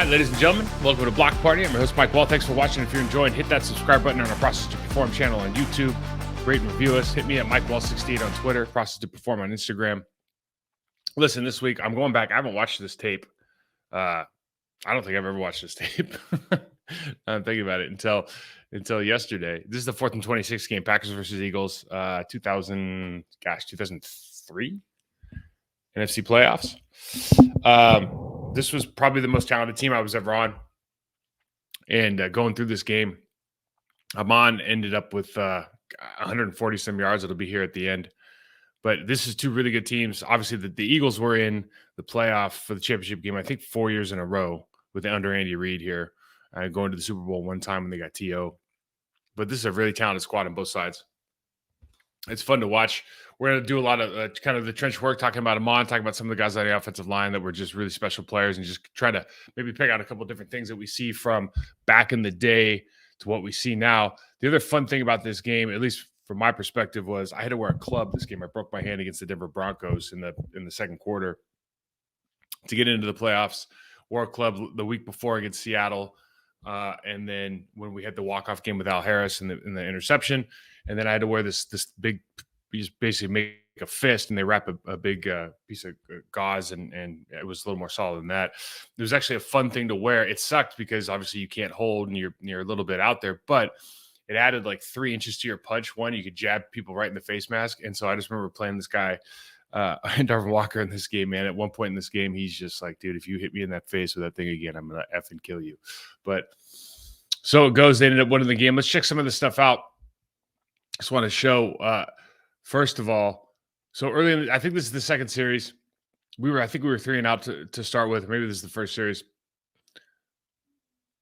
right, ladies and gentlemen, welcome to Block Party. I'm your host, Mike Wall. Thanks for watching. If you're enjoying, hit that subscribe button on our Process to Perform channel on YouTube. Rate and review us. Hit me at MikeWall68 on Twitter, Process to Perform on Instagram. Listen, this week, I'm going back. I haven't watched this tape. I don't think I've ever watched this tape. I'm thinking about it until yesterday. This is the 4th and 26 game, Packers versus Eagles, 2003 NFC playoffs. This was probably the most talented team I was ever on. And going through this game, Amon ended up with 140 some yards. It'll be here at the end. But this is two really good teams. Obviously, the Eagles were in the playoff for the championship game, I think 4 years in a row under Andy Reid here, going to the Super Bowl one time when they got T.O. But this is a really talented squad on both sides. It's fun to watch. We're going to do a lot of kind of the trench work, talking about Amon, talking about some of the guys on the offensive line that were just really special players, and just try to maybe pick out a couple of different things that we see from back in the day to what we see now. The other fun thing about this game, at least from my perspective, was I had to wear a club this game. I broke my hand against the Denver Broncos in the second quarter to get into the playoffs. Wore a club the week before against Seattle, and then when we had the walk-off game with Al Harris and the interception, and then I had to wear this big, you just basically make a fist, and they wrap a big piece of gauze, and it was a little more solid than that. It was actually a fun thing to wear. It sucked because obviously you can't hold and you're a little bit out there, but it added like 3 inches to your punch. One, you could jab people right in the face mask. And so I just remember playing this guy, Darvin Walker, in this game, man. At one point in this game, he's just like, dude, if you hit me in that face with that thing again, I'm going to effing kill you. But so it goes. They ended up winning the game. Let's check some of this stuff out. Just want to show, first of all, so early I think this is the second series. I think we were 3 and out to start with. Maybe this is the first series.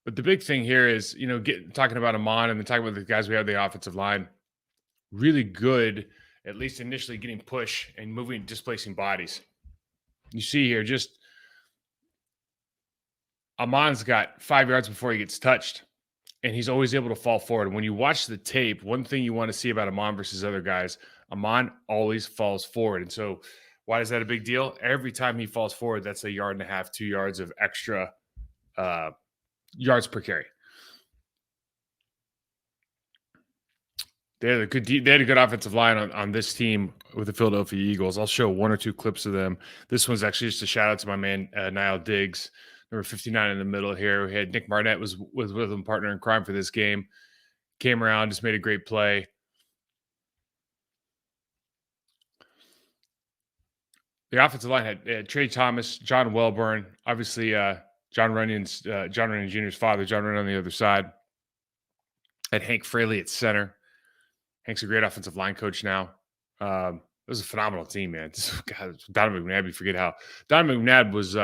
But the big thing here is, talking about Amon and then talking about the guys we have the offensive line, really good, at least initially getting push and displacing bodies. You see here, just Amon's got 5 yards before he gets touched, and he's always able to fall forward. When you watch the tape, one thing you want to see about Amon versus other guys, Amon always falls forward. And so why is that a big deal? Every time he falls forward, that's 1.5 yards, 2 yards of extra yards per carry. They had a good offensive line on this team with the Philadelphia Eagles. I'll show 1 or 2 clips of them. This one's actually just a shout out to my man Niall Diggs, number 59 in the middle here. We had Nick Barnett was with him, partner in crime for this game. Came around, just made a great play. The offensive line had Trey Thomas, John Welborn, obviously John Runyon Jr.'s father, John Runyon on the other side. Had Hank Fraley at center. Hank's a great offensive line coach now. It was a phenomenal team, man. God, Donovan McNabb, you forget how. Donovan McNabb was,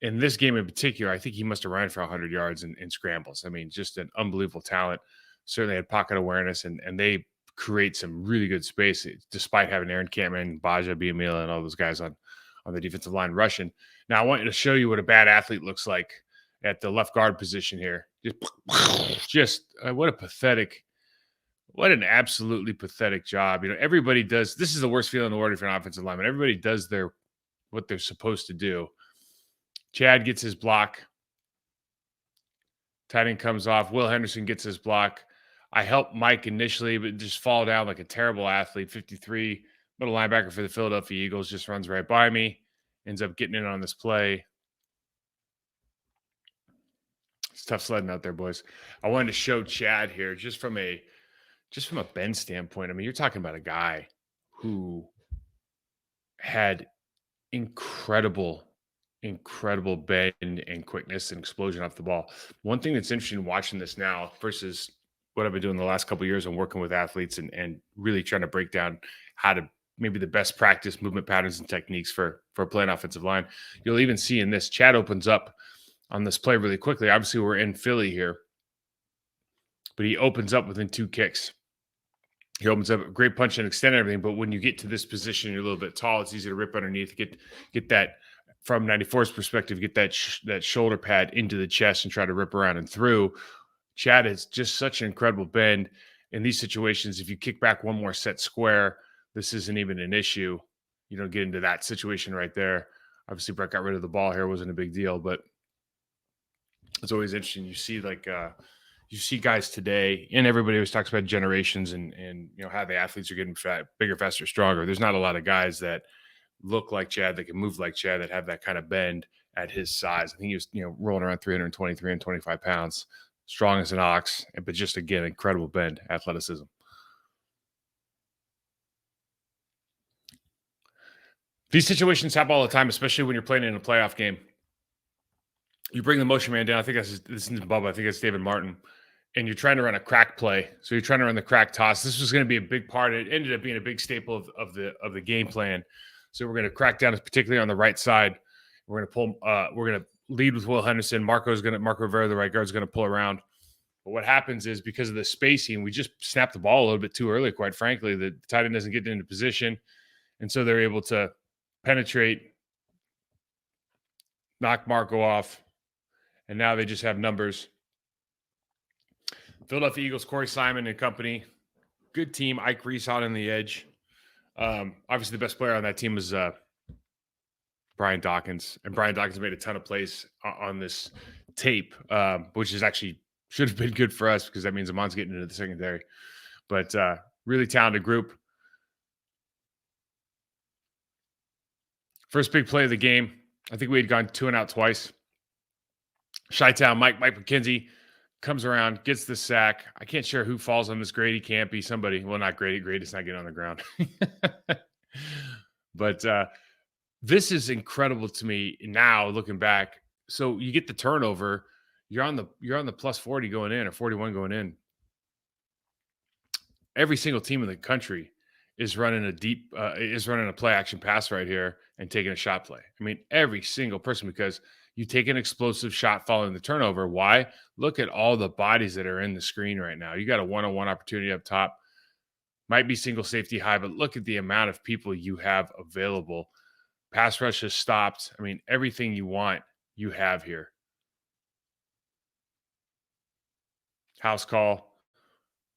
in this game in particular, I think he must have run for 100 yards in scrambles. I mean, just an unbelievable talent. Certainly had pocket awareness, and they create some really good space, despite having Aaron Campman, Baja Biamila, and all those guys on the defensive line rushing. Now, I want you to show you what a bad athlete looks like at the left guard position here. Just what an absolutely pathetic job. Everybody does. This is the worst feeling in the world if you're an offensive lineman. Everybody does what they're supposed to do. Chad gets his block. Tight end comes off. Will Henderson gets his block. I helped Mike initially, but just fall down like a terrible athlete. 53, middle linebacker for the Philadelphia Eagles, just runs right by me. Ends up getting in on this play. It's tough sledding out there, boys. I wanted to show Chad here just from a bend standpoint. I mean, you're talking about a guy who had incredible bend and quickness and explosion off the ball. One thing that's interesting watching this now versus what I've been doing the last couple of years and working with athletes and really trying to break down how to maybe the best practice movement patterns and techniques for playing offensive line. You'll even see in this, Chad opens up on this play really quickly. Obviously, we're in Philly here, but he opens up within 2 kicks. He opens up a great punch and extend everything, but when you get to this position, you're a little bit tall. It's easy to rip underneath, get that from 94's perspective, get that shoulder pad into the chest and try to rip around and through. Chad is just such an incredible bend in these situations. If you kick back one more set square, this isn't even an issue. You don't get into that situation right there. Obviously, Brett got rid of the ball here. It wasn't a big deal, but It's always interesting. You see guys today, and everybody always talks about generations and how the athletes are getting fat, bigger, faster, stronger. There's not a lot of guys that look like Chad, that can move like Chad, that have that kind of bend at his size. I think he was, rolling around 320, 325 pounds, strong as an ox, but just again, incredible bend, athleticism. These situations happen all the time, especially when you're playing in a playoff game. You bring the motion man down. I think this isn't Bubba. I think it's David Martin. And you're trying to run a crack play. So you're trying to run the crack toss. This was going to be a big part. It ended up being a big staple of the game plan. So we're going to crack down, particularly on the right side. We're going to pull. We're going to lead with Will Henderson. Marco Rivera, the right guard, is going to pull around. But what happens is, because of the spacing, we just snapped the ball a little bit too early. Quite frankly, the tight end doesn't get into position, and so they're able to penetrate, knock Marco off, and now they just have numbers. Philadelphia Eagles, Corey Simon and company. Good team. Ike Reese out on the edge. Obviously, the best player on that team was Brian Dawkins. And Brian Dawkins made a ton of plays on this tape, which is actually should have been good for us, because that means Amon's getting into the secondary. But really talented group. First big play of the game. I think we had gone 2 and out twice. Chi-Town, Mike McKenzie comes around, gets the sack. I can't share who falls on this. Grady can't be somebody. Well, not Grady. Grady's not getting on the ground. But this is incredible to me now, looking back. So you get the turnover. You're on the plus 40 going in, or 41 going in. Every single team in the country is running a play action pass right here and taking a shot play. I mean, every single person, because you take an explosive shot following the turnover. Why? Look at all the bodies that are in the screen right now. You got a one-on-one opportunity up top. Might be single safety high, but look at the amount of people you have available. Pass rush has stopped. I mean, everything you want, you have here. House call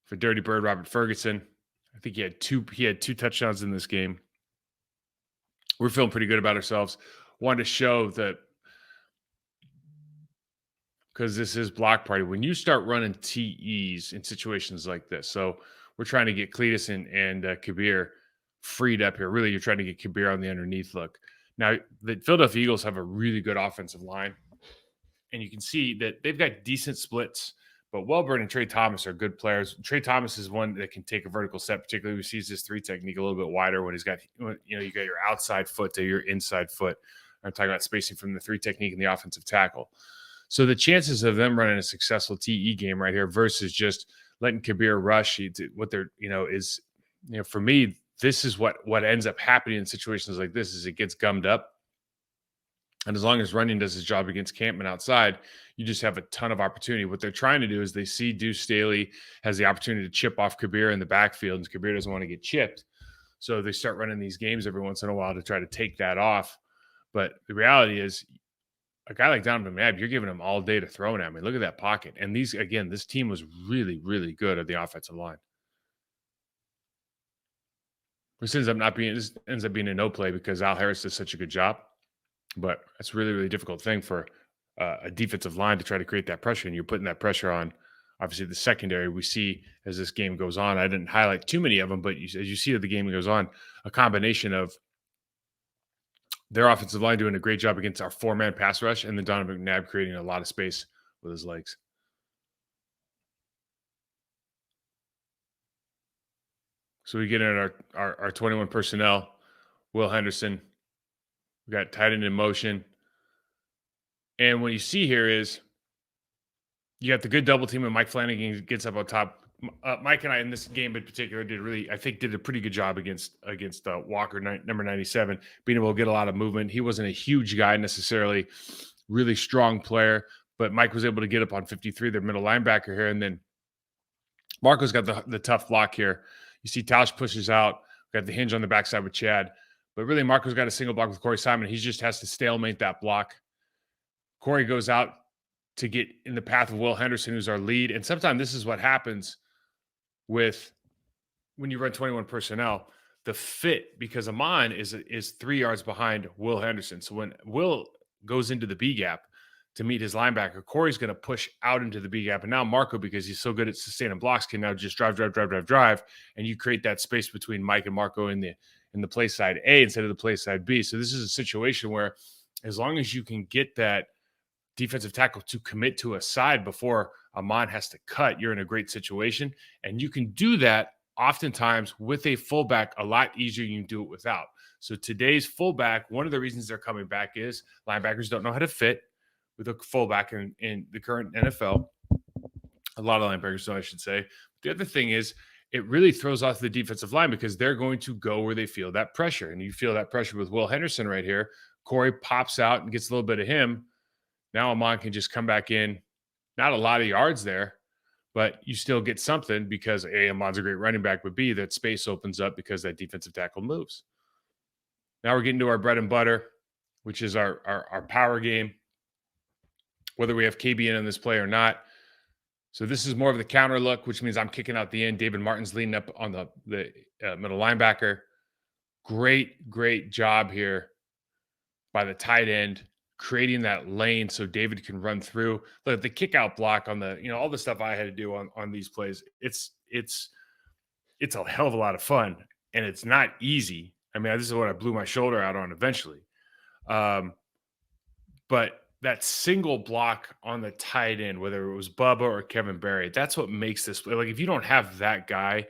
for Dirty Bird Robert Ferguson. I think he had two touchdowns in this game. We're feeling pretty good about ourselves. Wanted to show that, because this is block party. When you start running TEs in situations like this, so we're trying to get Cletus and Kabir freed up here. Really, you're trying to get Kabir on the underneath look. Now, the Philadelphia Eagles have a really good offensive line, and you can see that they've got decent splits. But Welburn and Trey Thomas are good players. Trey Thomas is one that can take a vertical step, particularly when he sees his 3 technique a little bit wider, when he's got, you got your outside foot to your inside foot. I'm talking about spacing from the 3 technique and the offensive tackle. So the chances of them running a successful TE game right here versus just letting Kabir rush, what they're, is, for me, this is what ends up happening in situations like this, is it gets gummed up. And as long as running does his job against Campman outside, you just have a ton of opportunity. What they're trying to do is they see Deuce Staley has the opportunity to chip off Kabir in the backfield, and Kabir doesn't want to get chipped. So they start running these games every once in a while to try to take that off. But the reality is, a guy like Donovan McNabb, you're giving him all day to throw at me. Look at that pocket. And this team was really, really good at the offensive line. This ends up being a no play because Al Harris does such a good job. But that's a really, really difficult thing for a defensive line to try to create that pressure. And you're putting that pressure on, obviously, the secondary. We see as this game goes on, I didn't highlight too many of them, but as you see as the game goes on, a combination of their offensive line doing a great job against our 4-man pass rush, and then Donovan McNabb creating a lot of space with his legs. So we get in our 21 personnel. Will Henderson. We got tight end in motion. And what you see here is you got the good double team, and Mike Flanagan gets up on top. Mike and I, in this game in particular, did a pretty good job against Walker, number 97, being able to get a lot of movement. He wasn't a huge guy necessarily, really strong player, but Mike was able to get up on 53, their middle linebacker here. And then Marco's got the tough block here. You see Tausch pushes out, got the hinge on the backside with Chad. But really, Marco's got a single block with Corey Simon. He just has to stalemate that block. Corey goes out to get in the path of Will Henderson, who's our lead. And sometimes this is what happens with when you run 21 personnel, the fit, because Amon is 3 yards behind Will Henderson. So when Will goes into the B gap, to meet his linebacker. Corey's going to push out into the B gap. And now Marco, because he's so good at sustaining blocks, can now just drive. And you create that space between Mike and Marco in the play side A instead of the play side B. So this is a situation where as long as you can get that defensive tackle to commit to a side before Amon has to cut, you're in a great situation. And you can do that oftentimes with a fullback a lot easier than you do it without. So today's fullback, one of the reasons they're coming back is linebackers don't know how to fit with a fullback in the current NFL. A lot of linebackers don't, I should say. The other thing is it really throws off the defensive line because they're going to go where they feel that pressure. And you feel that pressure with Will Henderson right here. Corey pops out and gets a little bit of him. Now Amon can just come back in. Not a lot of yards there, but you still get something because A, Amon's a great running back, but B, that space opens up because that defensive tackle moves. Now we're getting to our bread and butter, which is our power game, whether we have KB in on this play or not. So this is more of the counter look, which means I'm kicking out the end. David Martin's leading up on the middle linebacker. Great job here by the tight end, creating that lane so David can run through. Look, the kick out block on the, all the stuff I had to do on these plays. It's a hell of a lot of fun, and it's not easy. I mean, this is what I blew my shoulder out on eventually. But that single block on the tight end, whether it was Bubba or Kevin Berry, that's what makes this play. Like, if you don't have that guy,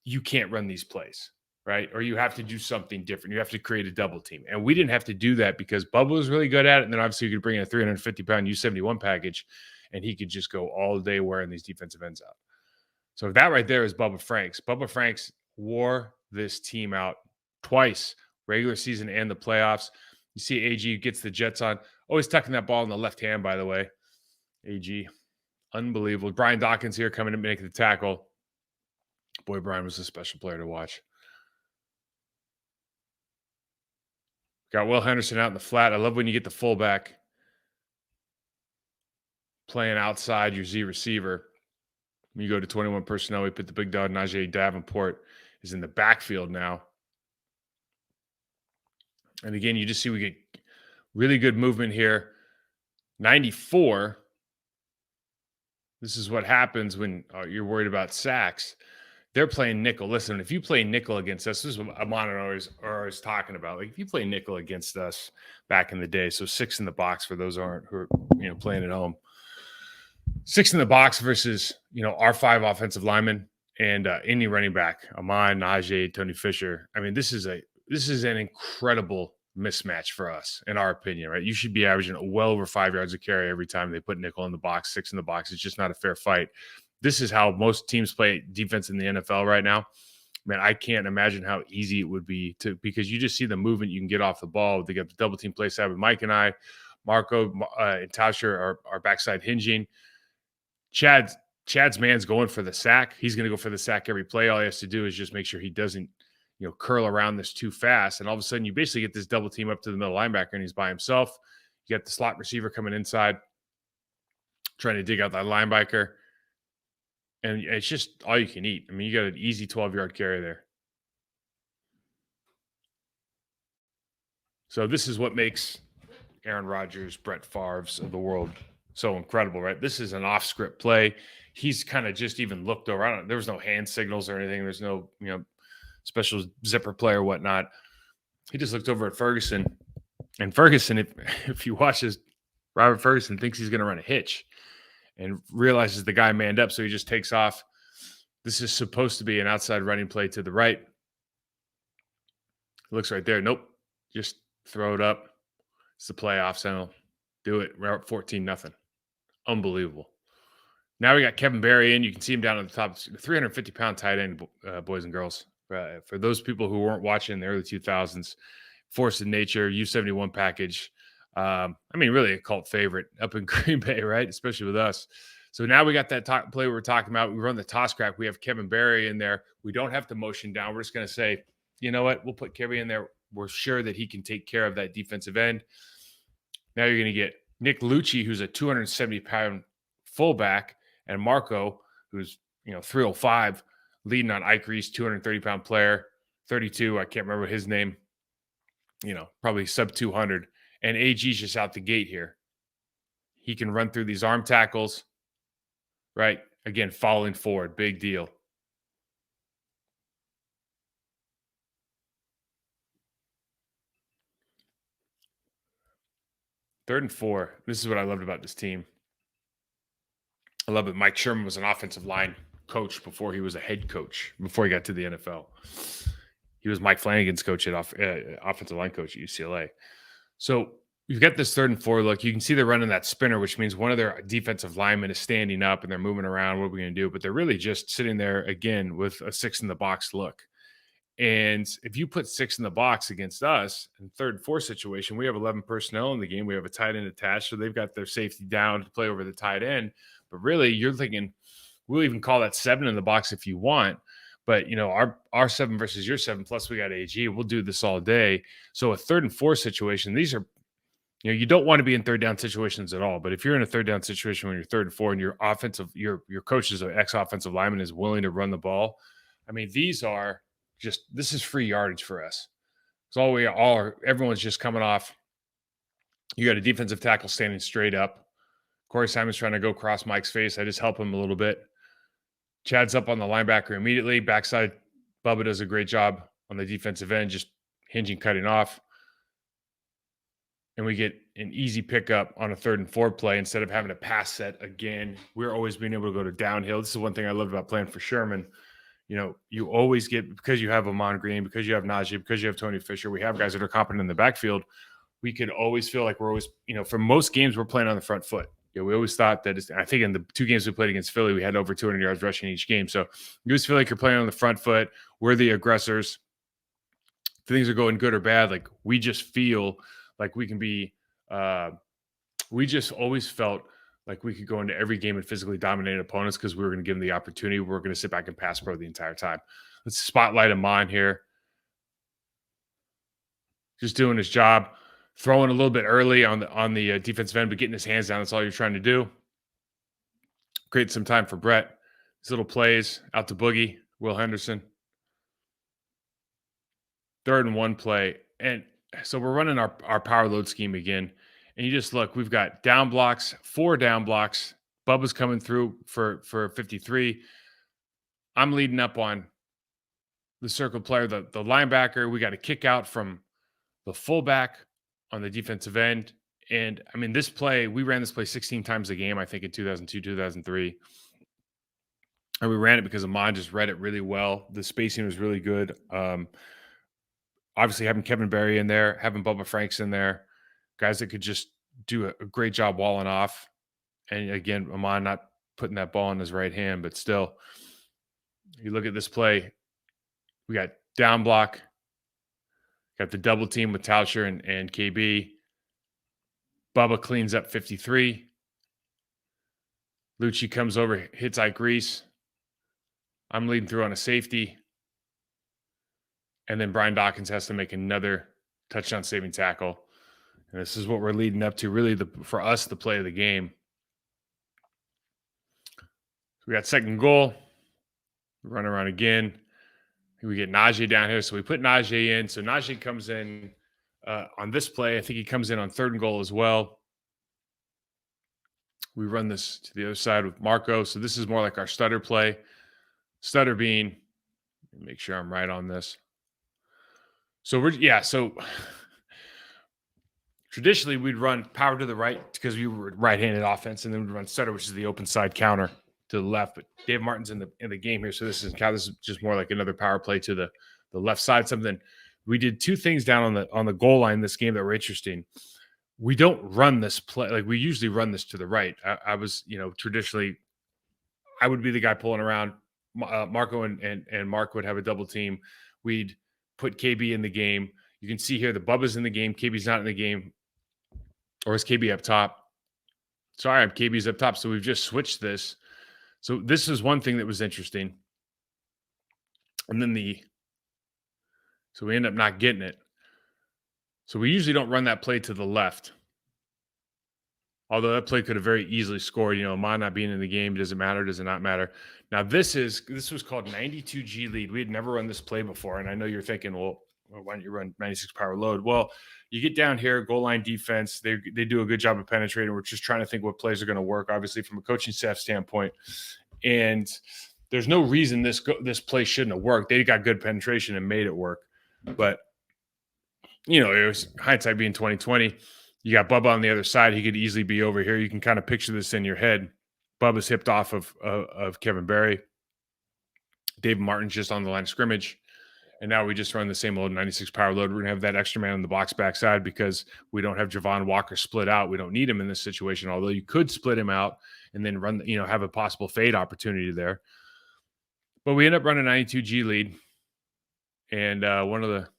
you can't run these plays, right? Or you have to do something different. You have to create a double team. And we didn't have to do that because Bubba was really good at it. And then obviously you could bring in a 350-pound U71 package, and he could just go all day wearing these defensive ends out. So that right there is Bubba Franks. Bubba Franks wore this team out twice, regular season and the playoffs. You see AG gets the Jets on. Always tucking that ball in the left hand, by the way. AG, unbelievable. Brian Dawkins here coming to make the tackle. Boy, Brian was a special player to watch. Got Will Henderson out in the flat. I love when you get the fullback playing outside your Z receiver. When you go to 21 personnel, we put the big dog, Najee Davenport, is in the backfield now. And again, you just see we get really good movement here. 94. This is what happens when you're worried about sacks. They're playing nickel. Listen, if you play nickel against us, this is what Amon always talking about. Like, if you play nickel against us back in the day, so 6 in the box for those who are playing at home. 6 in the box versus our 5 offensive linemen and any running back, Amon, Najee, Tony Fisher. I mean, this is an incredible mismatch for us, in our opinion, right? You should be averaging well over 5 yards of carry every time they put nickel in the box, 6 in the box. It's just not a fair fight. This is how most teams play defense in the NFL right now. Man, I can't imagine how easy it would be because you just see the movement you can get off the ball. They got the double team play side with Mike and I. Marco and Tasha are backside hinging. Chad's man's going for the sack. He's going to go for the sack every play. All he has to do is just make sure he doesn't curl around this too fast. And all of a sudden you basically get this double team up to the middle linebacker and he's by himself. You got the slot receiver coming inside, trying to dig out that linebacker. And it's just all you can eat. I mean, you got an easy 12-yard carry there. So this is what makes Aaron Rodgers, Brett Favre's of the world so incredible, right? This is an off-script play. He's kind of just even looked over. There was no hand signals or anything. There's no, special zipper play or whatnot. He just looked over at Ferguson. And Ferguson, if you watch this, Robert Ferguson thinks he's going to run a hitch and realizes the guy manned up, so he just takes off. This is supposed to be an outside running play to the right. Looks right there. Nope. Just throw it up. It's the playoffs, and he'll do it. We're up 14-0. Unbelievable. Now we got Kevin Berry in. You can see him down at the top. 350-pound tight end, boys and girls. For those people who weren't watching in the early 2000s, Force of Nature, U71 package. Really a cult favorite up in Green Bay, right? Especially with us. So now we got that play we were talking about. We run the toss crack. We have Kevin Berry in there. We don't have to motion down. We're just going to say, you know what? We'll put Kevin in there. We're sure that he can take care of that defensive end. Now you're going to get Nick Lucci, who's a 270-pound fullback, and Marco, who's 305, leading on Ike Reese, 230-pound player, 32. I can't remember his name. Probably sub 200. And AG's just out the gate here. He can run through these arm tackles, right? Again, falling forward, big deal. Third and 4. This is what I loved about this team. I love it. Mike Sherman was an offensive line coach before he was a head coach, before he got to the NFL. He was Mike Flanagan's coach at offensive line coach at UCLA. So you've got this 3rd and 4 look. You can see they're running that spinner, which means one of their defensive linemen is standing up and they're moving around. What are we going to do? But they're really just sitting there again with a 6 in the box look. And if you put 6 in the box against us in 3rd and 4 situation, we have 11 personnel in the game. We have a tight end attached, so they've got their safety down to play over the tight end. But really, you're thinking we'll even call that 7 in the box if you want. But our 7 versus your 7, plus we got AG. We'll do this all day. So a 3rd and 4 situation, these are, you don't want to be in 3rd down situations at all. But if you're in a 3rd down situation when you're 3rd and 4 and your coach is an ex-offensive lineman is willing to run the ball, I mean, this is free yardage for us. It's everyone's just coming off. You got a defensive tackle standing straight up. Corey Simon's trying to go cross Mike's face. I just help him a little bit. Chad's up on the linebacker immediately. Backside, Bubba does a great job on the defensive end, just hinging, cutting off. And we get an easy pickup on a 3rd and 4 play instead of having a pass set again. We're always being able to go to downhill. This is one thing I loved about playing for Sherman. You always get, because you have Amon Green, because you have Najee, because you have Tony Fisher, we have guys that are competent in the backfield. We could always feel like we're always, for most games, we're playing on the front foot. We always thought that, I think in the 2 games we played against Philly, we had over 200 yards rushing each game. So you always feel like you're playing on the front foot. We're the aggressors. If things are going good or bad, like we just feel like we can be, we just always felt like we could go into every game and physically dominate opponents because we were going to give them the opportunity. We're going to sit back and pass pro the entire time. Let's spotlight Amon here. Just doing his job, throwing a little bit early on the defensive end, but getting his hands down. That's all you're trying to do. Create some time for Brett. These little plays out to Boogie, Will Henderson. 3rd and 1 play. And so we're running our power load scheme again. And you just look, we've got down blocks, 4 down blocks. Bubba's coming through for 53. I'm leading up on the circle player, the linebacker. We got a kick out from the fullback on the defensive end. And I mean, we ran this play 16 times a game, I think in 2002, 2003. And we ran it because Amon just read it really well. The spacing was really good. Obviously having Kevin Berry in there, having Bubba Franks in there, guys that could just do a great job walling off. And again, Amon not putting that ball in his right hand, but still, you look at this play, we got down block, got the double team with Tauscher and KB. Bubba cleans up 53. Lucci comes over, hits Ike Reese. I'm leading through on a safety. And then Brian Dawkins has to make another touchdown saving tackle. And this is what we're leading up to, really, for us, the play of the game. We got 2nd goal. Run around again. We get Najee down here. So we put Najee in. So Najee comes in on this play. I think he comes in on 3rd and goal as well. We run this to the other side with Marco. So this is more like our stutter play. Stutter being, make sure I'm right on this. So so traditionally we'd run power to the right because we were right-handed offense, and then we'd run stutter, which is the open side counter to the left. But Dave Martin's in the game here, so this is just more like another power play to the left side. Something we did 2 things down on the goal line this game that were interesting. We don't run this play like we usually run this to the right. I was, traditionally, I would be the guy pulling around. Marco and Mark would have a double team. We'd put KB in the game. You can see here the Bubba's in the game. KB's not in the game. Or is KB up top? Sorry, KB's up top. So we've just switched this. So this is one thing that was interesting. And then so we end up not getting it. So we usually don't run that play to the left. Although that play could have very easily scored. Amon not being in the game, does it matter? Does it not matter? Now this was called 92G lead. We had never run this play before, and I know you're thinking, well, well, why don't you run 96 power load? Well, you get down here, goal line defense. They do a good job of penetrating. We're just trying to think what plays are going to work, obviously, from a coaching staff standpoint. And there's no reason this play shouldn't have worked. They got good penetration and made it work. But, it was hindsight being 2020. You got Bubba on the other side. He could easily be over here. You can kind of picture this in your head. Bubba's hipped off of Kevin Barry. David Martin's just on the line of scrimmage. And now we just run the same old 96 power load. We're going to have that extra man on the box backside because we don't have Javon Walker split out. We don't need him in this situation, although you could split him out and then run, have a possible fade opportunity there. But we end up running 92G lead. And one of the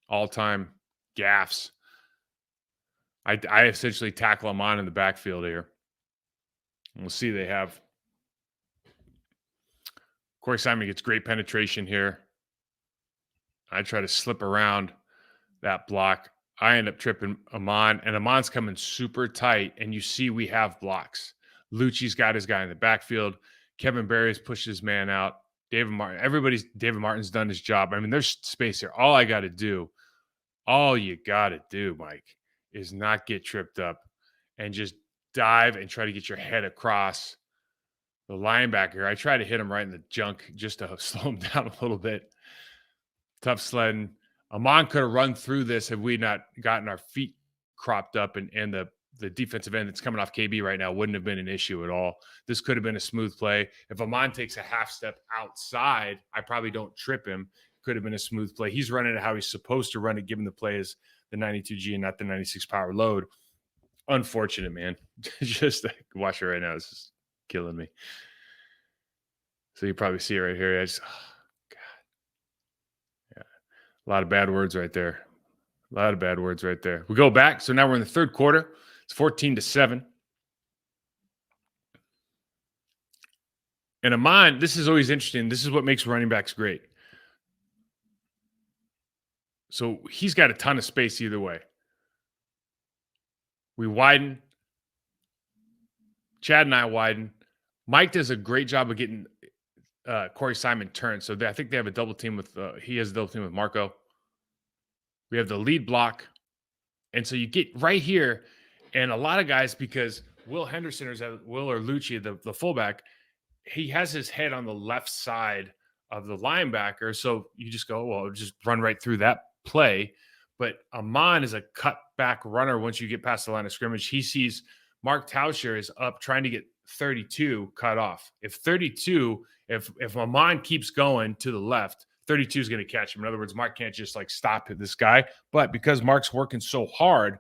all-time gaffes, I essentially tackle him on in the backfield here. And we'll see they have Corey Simon gets great penetration here. I try to slip around that block. I end up tripping Amon, and Amon's coming super tight, and you see we have blocks. Lucci's got his guy in the backfield. Kevin Barry's pushed his man out. David Martin's done his job. I mean, there's space here. All you got to do, Mike, is not get tripped up and just dive and try to get your head across the linebacker. I try to hit him right in the junk just to slow him down a little bit. Tough sledding. Amon could have run through this had we not gotten our feet cropped up, and the defensive end that's coming off KB right now wouldn't have been an issue at all. This could have been a smooth play. If Amon takes a half step outside, I probably don't trip him. Could have been a smooth play. He's running it how he's supposed to run it, given the play is the 92G and not the 96 power load. Unfortunate, man. Just watch it right now. It's just killing me. So you probably see it right here. God. Yeah. A lot of bad words right there. We go back. So now we're in the third quarter. It's 14-7. And Amon, this is always interesting. This is what makes running backs great. So he's got a ton of space either way. We widen. Chad and I widen. Mike does a great job of getting Corey Simon turned. So I think they have a double team with he has a double team with Marco. We have the lead block. And so you get right here, and a lot of guys, because Will Henderson or Lucci, the fullback, he has his head on the left side of the linebacker. So you just go, well, just run right through that play. But Amon is a cut back runner once you get past the line of scrimmage. He sees Mark Tauscher is up trying to get 32 cut off. If Amon keeps going to the left, 32 is going to catch him. In other words, Mark can't just stop this guy. But because Mark's working so hard,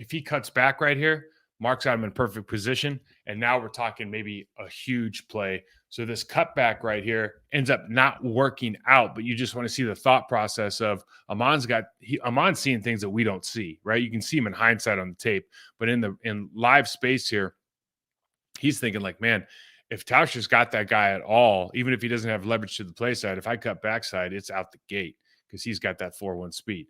if he cuts back right here, Mark's got him in perfect position. And now we're talking maybe a huge play. So this cutback right here ends up not working out, but you just want to see the thought process of Amon's seeing things that we don't see, right? You can see him in hindsight on the tape, but in live space here, he's thinking man, if Tauscher's got that guy at all, even if he doesn't have leverage to the play side, if I cut backside, it's out the gate because he's got that 4-1 speed.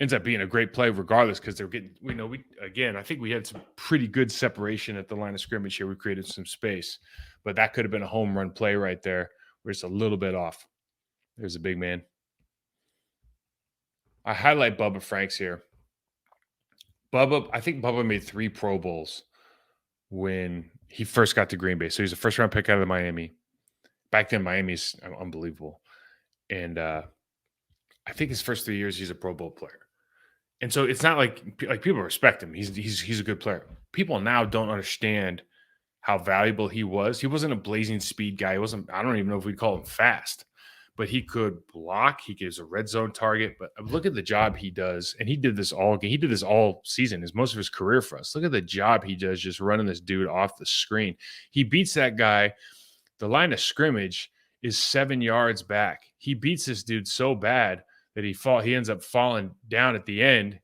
Ends up being a great play regardless because they're getting, I think we had some pretty good separation at the line of scrimmage here. We created some space, but that could have been a home run play right there. We're just a little bit off. There's a big man. I highlight Bubba Franks here. I think Bubba made 3 Pro Bowls when he first got to Green Bay. So he's a first-round pick out of Miami. Back then, Miami's unbelievable. And I think his first 3 years, he's a Pro Bowl player. And so it's not like people respect him. He's a good player. People now don't understand how valuable he was. He wasn't a blazing speed guy. I don't even know if we'd call him fast, but he could block. He gives a red zone target. But look at the job he does. And he did this all season, is most of his career for us. Look at the job he does just running this dude off the screen. He beats that guy. The line of scrimmage is 7 yards back. He beats this dude so bad that he ends up falling down at the end,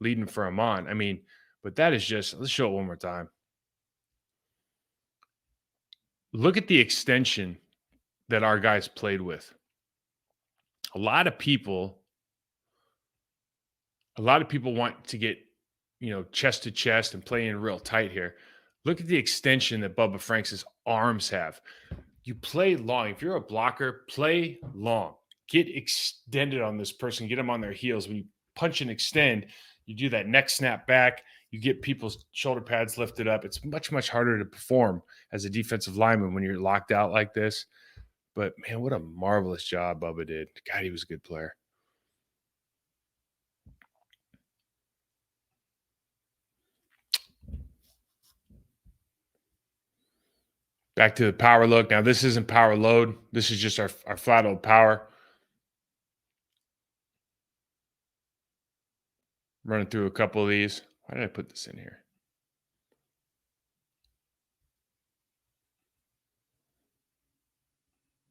leading for Amon. I mean, but that is just, let's show it one more time. Look at the extension that our guys played with. A lot of people want to get, chest to chest and play in real tight here. Look at the extension that Bubba Franks' arms have. You play long. If you're a blocker, play long. get extended on this person, get them on their heels. When you punch and extend, you do that neck snap back, you get people's shoulder pads lifted up. It's much, much harder to perform as a defensive lineman when you're locked out like this. But man, what a marvelous job Bubba did. God, he was a good player. Back to the power look. Now, this isn't power load. This is just our flat old power. Running through a couple of these. Why did I put this in here?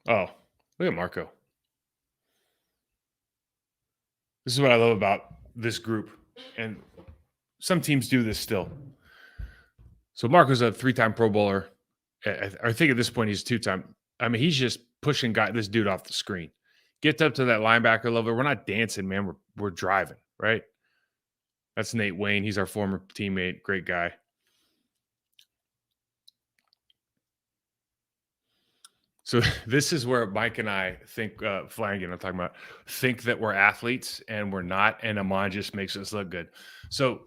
Oh, look at Marco. This is what I love about this group. And some teams do this still. So Marco's a 3-time Pro Bowler. I think at this point he's 2-time. I mean, he's just pushing this dude off the screen. Gets up to that linebacker level. We're not dancing, man. We're driving, right? That's Nate Wayne. He's our former teammate. Great guy. So this is where Mike and I think, Flanagan, I'm talking about, think that we're athletes and we're not, and Amon just makes us look good. So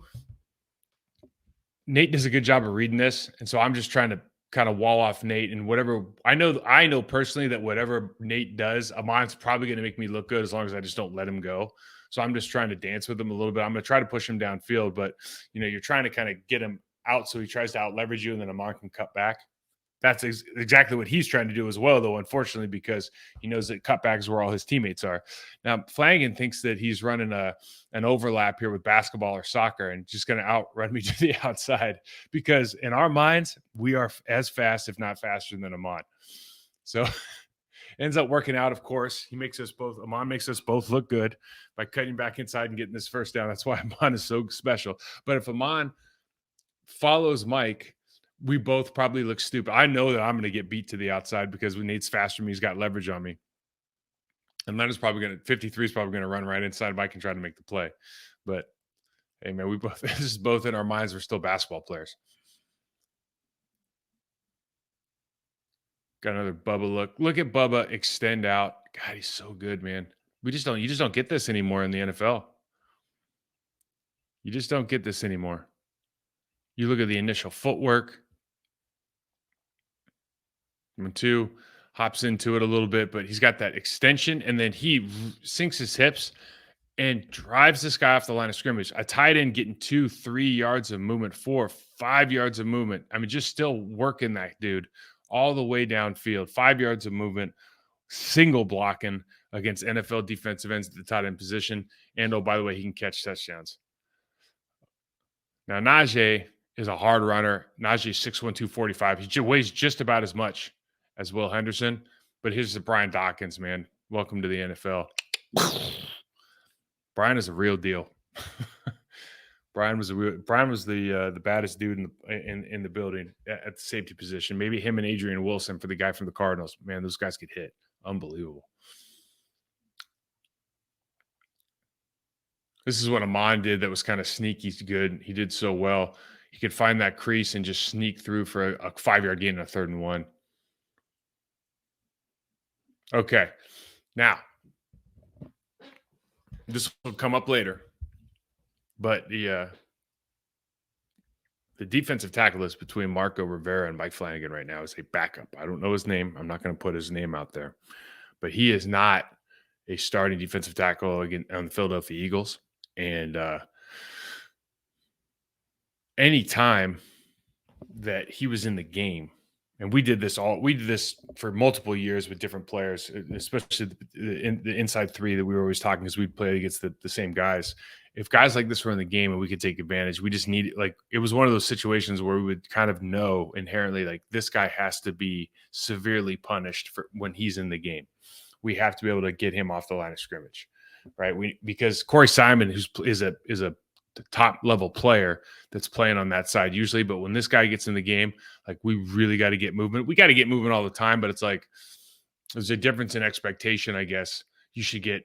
Nate does a good job of reading this, and so I'm just trying to kind of wall off Nate, and whatever I know personally that whatever Nate does, Amon's probably going to make me look good as long as I just don't let him go. So I'm just trying to dance with him a little bit. I'm going to try to push him downfield, but you're trying to kind of get him out so he tries to out leverage you, and then Amon can cut back. That's exactly what he's trying to do as well, though, unfortunately, because he knows that cutback is where all his teammates are. Now, Flanagan thinks that he's running an overlap here with basketball or soccer and just going to outrun me to the outside, because in our minds, we are as fast, if not faster than Amon. So ends up working out, of course. Amon makes us both look good by cutting back inside and getting this first down. That's why Amon is so special. But if Amon follows Mike, we both probably look stupid. I know that I'm going to get beat to the outside because when Nate's faster than me, he's got leverage on me. And Leonard's probably 53 is probably going to run right inside Mike and try to make the play. But hey, man, this is both in our minds. We're still basketball players. Got another Bubba look. Look at Bubba extend out. God, he's so good, man. You just don't get this anymore in the NFL. You just don't get this anymore. You look at the initial footwork. Number 2 hops into it a little bit, but he's got that extension, and then he sinks his hips and drives this guy off the line of scrimmage. A tight end getting 2-3 yards of movement, 4-5 yards of movement. I mean, just still working that dude all the way downfield, 5 yards of movement, single blocking against NFL defensive ends at the tight end position. And, oh, by the way, he can catch touchdowns. Now, Najee is a hard runner. Najee 6'1", 245. He weighs just about as much as Will Henderson, but here's the Brian Dawkins, man. Welcome to the NFL. Brian is a real deal. Brian was the baddest dude in the building at the safety position. Maybe him and Adrian Wilson for the guy from the Cardinals. Man, those guys could hit. Unbelievable. This is what Amon did that was kind of sneaky good. He did so well. He could find that crease and just sneak through for a 5-yard gain and a 3rd and 1. Okay. Now, this will come up later, but the defensive tackle list between Marco Rivera and Mike Flanagan right now is a backup. I don't know his name. I'm not going to put his name out there, but he is not a starting defensive tackle on the Philadelphia Eagles. And any time that he was in the game, and we did this for multiple years with different players, especially the inside 3 that we were always talking, because we'd play against the same guys. If guys like this were in the game and we could take advantage, we just need it was one of those situations where we would kind of know inherently, like, this guy has to be severely punished for when he's in the game. We have to be able to get him off the line of scrimmage, right? Because Corey Simon, is a top level player that's playing on that side usually, but when this guy gets in the game, like, we really got to get movement. We got to get movement all the time, but it's like there's a difference in expectation, I guess. You should get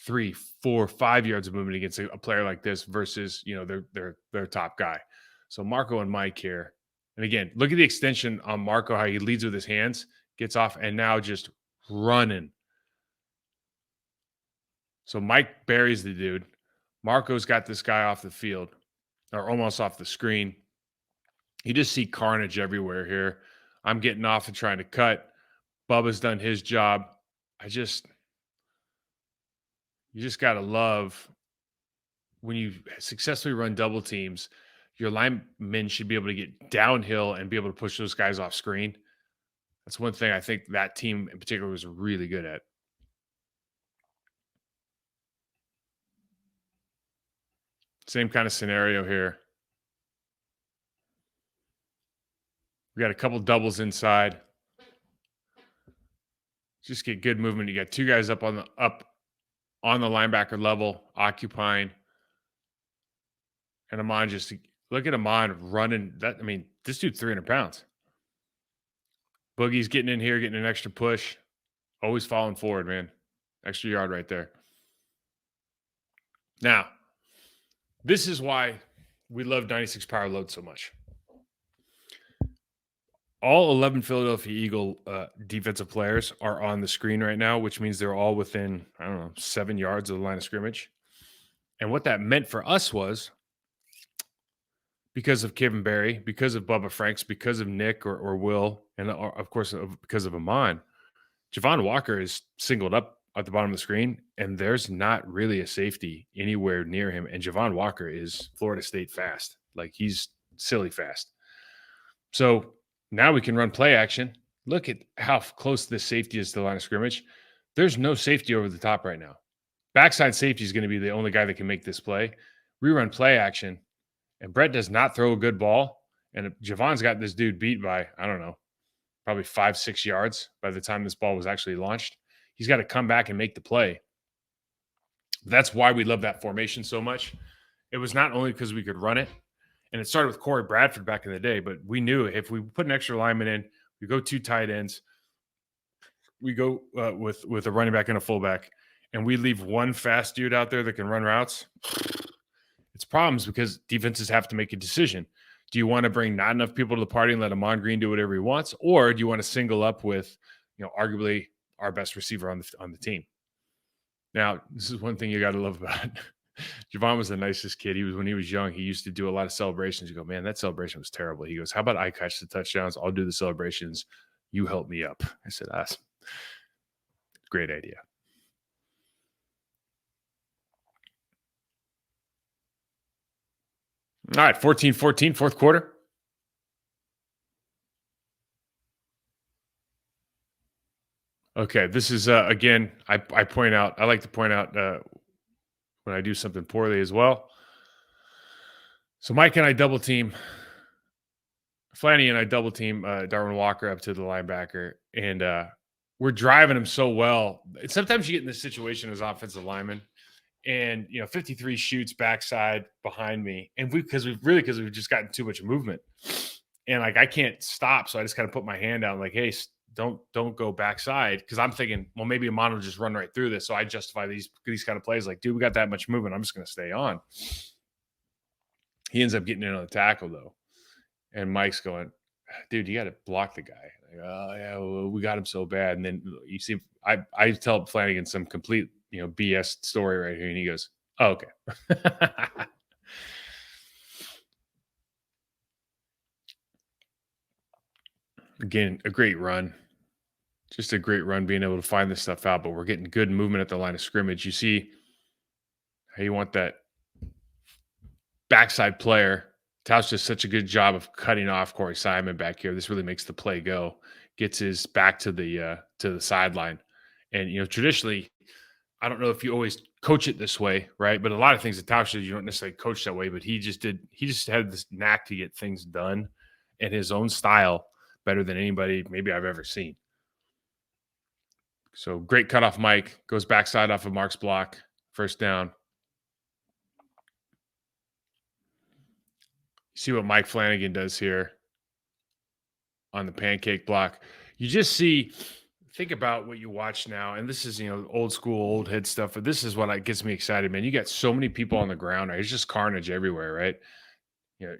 3, 4, 5 yards of movement against a player like this versus their top guy. So Marco and Mike here, and again, look at the extension on Marco, how he leads with his hands, gets off, and now just running So Mike buries the dude. Marco's got this guy off the field or almost off the screen. You just see carnage everywhere here. I'm getting off and trying to cut. Bubba's done his job. You just got to love when you successfully run double teams, your linemen should be able to get downhill and be able to push those guys off screen. That's one thing I think that team in particular was really good at. Same kind of scenario here. We got a couple doubles inside. Just get good movement. You got two guys up on the linebacker level, occupying. And Amon just look at Amon running. This dude's 300 pounds. Boogie's getting in here, getting an extra push. Always falling forward, man. Extra yard right there. Now, this is why we love 96 Power Load so much. All 11 Philadelphia Eagle defensive players are on the screen right now, which means they're all within, 7 yards of the line of scrimmage. And what that meant for us was, because of Kevin Barry, because of Bubba Franks, because of Nick or Will, and of course because of Amon, Javon Walker is singled up at the bottom of the screen, and there's not really a safety anywhere near him. And Javon Walker is Florida State fast. Like, he's silly fast. So now we can run play action. Look at how close this safety is to the line of scrimmage. There's no safety over the top right now. Backside safety is going to be the only guy that can make this play. We run play action, and Brett does not throw a good ball. And Javon's got this dude beat by, probably 5-6 yards by the time this ball was actually launched. He's got to come back and make the play. That's why we love that formation so much. It was not only because we could run it, and it started with Corey Bradford back in the day, but we knew if we put an extra lineman in, we go 2 tight ends, we go with a running back and a fullback, and we leave one fast dude out there that can run routes, it's problems because defenses have to make a decision. Do you want to bring not enough people to the party and let Amon Green do whatever he wants, or do you want to single up with, arguably our best receiver on the team? Now, this is one thing you got to love about it. Javon was the nicest kid. When he was young, he used to do a lot of celebrations. You go, man, that celebration was terrible. He goes, how about I catch the touchdowns? I'll do the celebrations. You help me up. I said, awesome. Great idea. All right, 14-14, fourth quarter. Okay, this is, again, I like to point out when I do something poorly as well. So Mike and I double team. Flanny and I double team Darwin Walker up to the linebacker, and we're driving him so well. And sometimes you get in this situation as offensive lineman, and 53 shoots backside behind me, and because we've just gotten too much movement, and like I can't stop, so I just kind of put my hand out, like, hey, don't go backside, because I'm thinking, well, maybe Amon will just run right through this. So I justify these kind of plays, like, dude, we got that much movement, I'm just going to stay on. He ends up getting in on the tackle though, and Mike's going, dude, you got to block the guy. Like, oh yeah, well, we got him so bad. And then you see, I tell Flanagan some complete BS story right here, and he goes, oh, okay. Again, a great run. Just a great run, being able to find this stuff out, but we're getting good movement at the line of scrimmage. You see how you want that backside player. Tausch does such a good job of cutting off Corey Simon back here. This really makes the play go. Gets his back to the sideline. And, traditionally, I don't know if you always coach it this way, right? But a lot of things that Tausch does, you don't necessarily coach that way, but he just had this knack to get things done in his own style better than anybody maybe I've ever seen. So great cutoff, Mike. Goes backside off of Mark's block. First down. See what Mike Flanagan does here on the pancake block. You just think about what you watch now, and this is, old school, old head stuff, but this is what gets me excited, man. You got so many people on the ground, right? It's just carnage everywhere, right?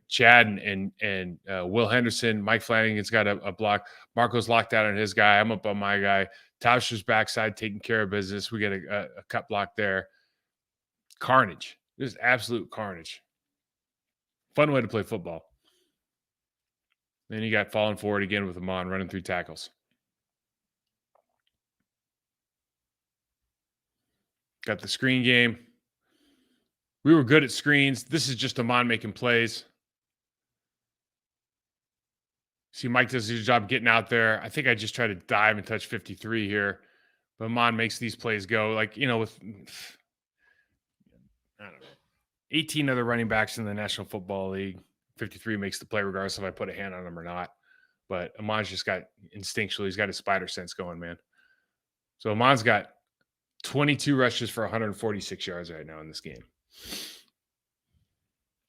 Chad and Will Henderson, Mike Flanagan's got a block. Marco's locked out on his guy. I'm up on my guy. Tausch's backside taking care of business. We get a cut block there. Carnage. Just absolute carnage. Fun way to play football. Then you got falling forward again with Amon running through tackles. Got the screen game. We were good at screens. This is just Amon making plays. See, Mike does his job getting out there. I think I just try to dive and touch 53 here. But Amon makes these plays go. Like, with, I don't know, 18 other running backs in the National Football League. 53 makes the play regardless if I put a hand on him or not. But Amon's just got instinctually, he's got his spider sense going, man. So Amon's got 22 rushes for 146 yards right now in this game.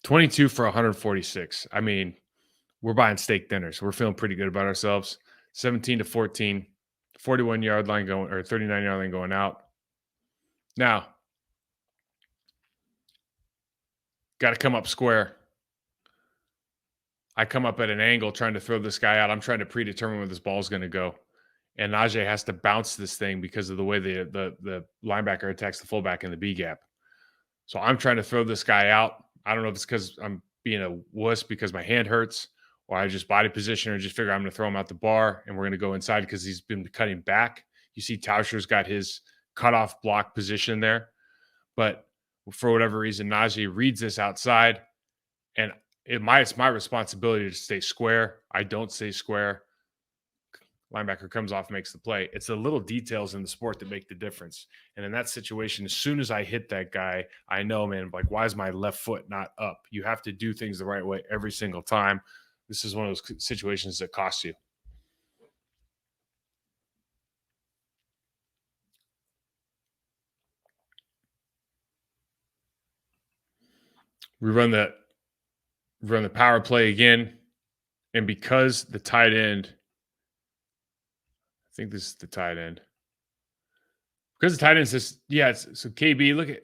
22 for 146. I mean, we're buying steak dinners. We're feeling pretty good about ourselves. 17-14, 41-yard line going, or 39-yard line going out. Now, got to come up square. I come up at an angle trying to throw this guy out. I'm trying to predetermine where this ball is going to go. And Najee has to bounce this thing because of the way the linebacker attacks the fullback in the B gap. So I'm trying to throw this guy out. I don't know if it's because I'm being a wuss because my hand hurts, or I just body position, or just figure I'm going to throw him out the bar and we're going to go inside because he's been cutting back. You see Tauscher's got his cutoff block position there. But for whatever reason, Najee reads this outside, and it's my responsibility to stay square. I don't stay square. Linebacker comes off, makes the play. It's the little details in the sport that make the difference. And in that situation, as soon as I hit that guy, I know, man, like, why is my left foot not up? You have to do things the right way every single time. This is one of those situations that costs you. We run the power play again. And because the tight end, I think this is the tight end. Because the tight end says, so KB, look at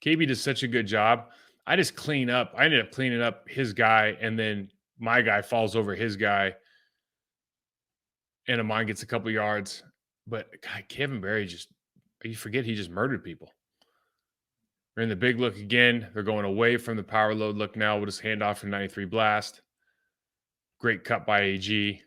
KB does such a good job. I just clean up. I ended up cleaning up his guy, and then my guy falls over his guy, and Amon gets a couple yards. But God, Kevin Berry you forget he just murdered people. We're in the big look again. They're going away from the power load look now. We'll just hand off to 93 blast. Great cut by AG.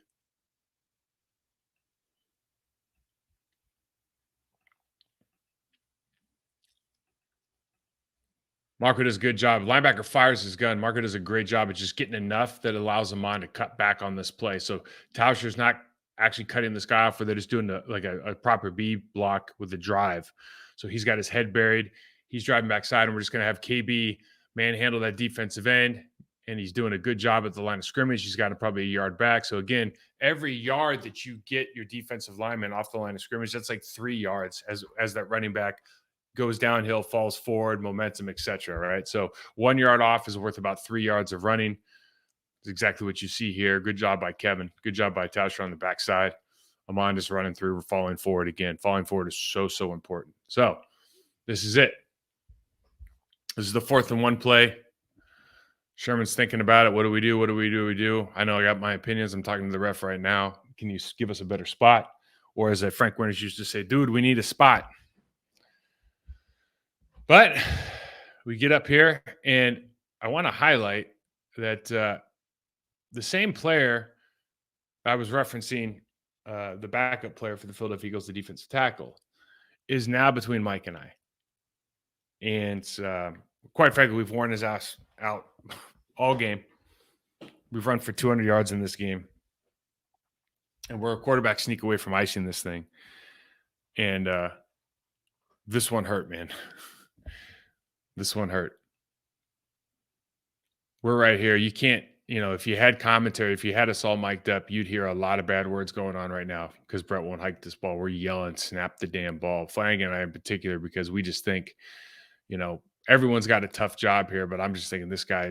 Marco does a good job. Linebacker fires his gun. Marco does a great job at just getting enough that allows Amon to cut back on this play. So Tauscher's not actually cutting this guy off, or they're just doing a proper B block with the drive. So he's got his head buried. He's driving backside, and we're just going to have KB manhandle that defensive end, and he's doing a good job at the line of scrimmage. He's got probably a yard back. So again, every yard that you get your defensive lineman off the line of scrimmage, that's like 3 yards as that running back goes downhill, falls forward, momentum, etc. Right? So 1 yard off is worth about 3 yards of running. It's exactly what you see here. Good job by Kevin. Good job by Tauscher on the backside. Amon just running through. We're falling forward again. Falling forward is so important. So this is it. This is the 4th and 1 play. Sherman's thinking about it. What do we do? What do we do? I know I got my opinions. I'm talking to the ref right now. Can you give us a better spot? Or as Frank Winters used to say, dude, we need a spot. But we get up here, and I want to highlight that the same player I was referencing, the backup player for the Philadelphia Eagles, the defensive tackle, is now between Mike and I. And quite frankly, we've worn his ass out all game. We've run for 200 yards in this game. And we're a quarterback sneak away from icing this thing. And this one hurt, man. This one hurt. We're right here. You can't, if you had commentary, if you had us all mic'd up, you'd hear a lot of bad words going on right now because Brett won't hike this ball. We're yelling, snap the damn ball. Flanagan and I in particular, because we just think, everyone's got a tough job here, but I'm just thinking this guy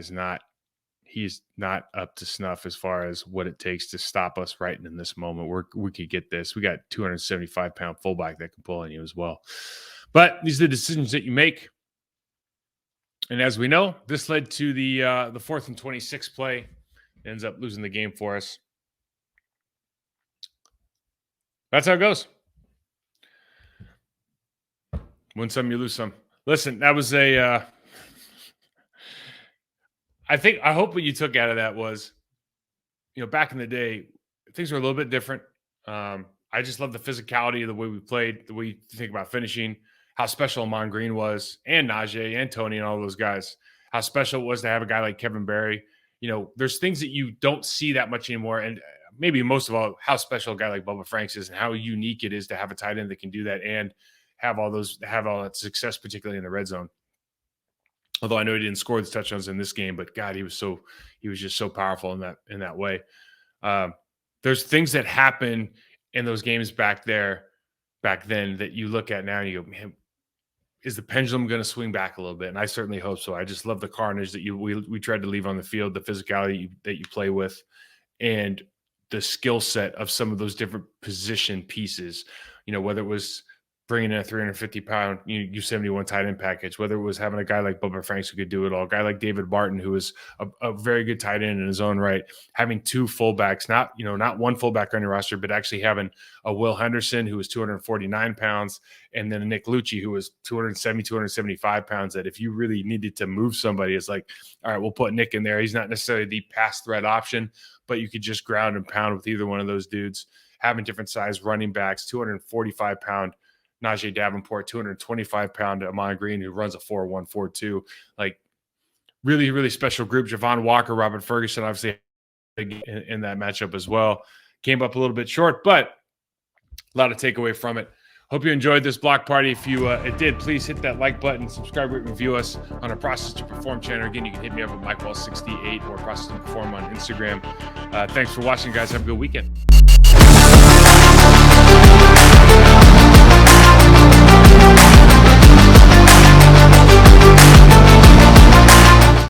he's not up to snuff as far as what it takes to stop us right in this moment. We could get this. We got 275-pound fullback that can pull on you as well. But these are the decisions that you make. And as we know, this led to the 4th and 26 play. Ends up losing the game for us. That's how it goes. Win some, you lose some. Listen, that was I hope what you took out of that was, back in the day, things were a little bit different. I just love the physicality of the way we played, the way you think about finishing, how special Amon Green was, and Najee and Tony and all those guys. How special it was to have a guy like Kevin Barry. There's things that you don't see that much anymore, and maybe most of all, how special a guy like Bubba Franks is, and how unique it is to have a tight end that can do that and have all that success, particularly in the red zone. Although I know he didn't score the touchdowns in this game, but God, he was just so powerful in that way. There's things that happen in those games back then that you look at now and you go, man, is the pendulum going to swing back a little bit? And I certainly hope so. I just love the carnage that we tried to leave on the field, the physicality that you play with, and the skill set of some of those different position pieces. Whether it was bringing in a 350-pound U71 tight end package, whether it was having a guy like Bubba Franks who could do it all, a guy like David Barton, who was a very good tight end in his own right, having two fullbacks, not one fullback on your roster, but actually having a Will Henderson who was 249 pounds, and then a Nick Lucci who was 275 pounds, that if you really needed to move somebody, it's like, all right, we'll put Nick in there. He's not necessarily the pass threat option, but you could just ground and pound with either one of those dudes. Having different size running backs, 245-pound Najee Davenport, 225-pound Amon Green, who runs a 4.142. Like, really, really special group. Javon Walker, Robert Ferguson, obviously in that matchup as well. Came up a little bit short, but a lot of takeaway from it. Hope you enjoyed this block party. If you did, please hit that like button, subscribe, rate, review us on our Process to Perform channel. Again, you can hit me up at MikeWall68 or Process to Perform on Instagram. Thanks for watching, guys. Have a good weekend.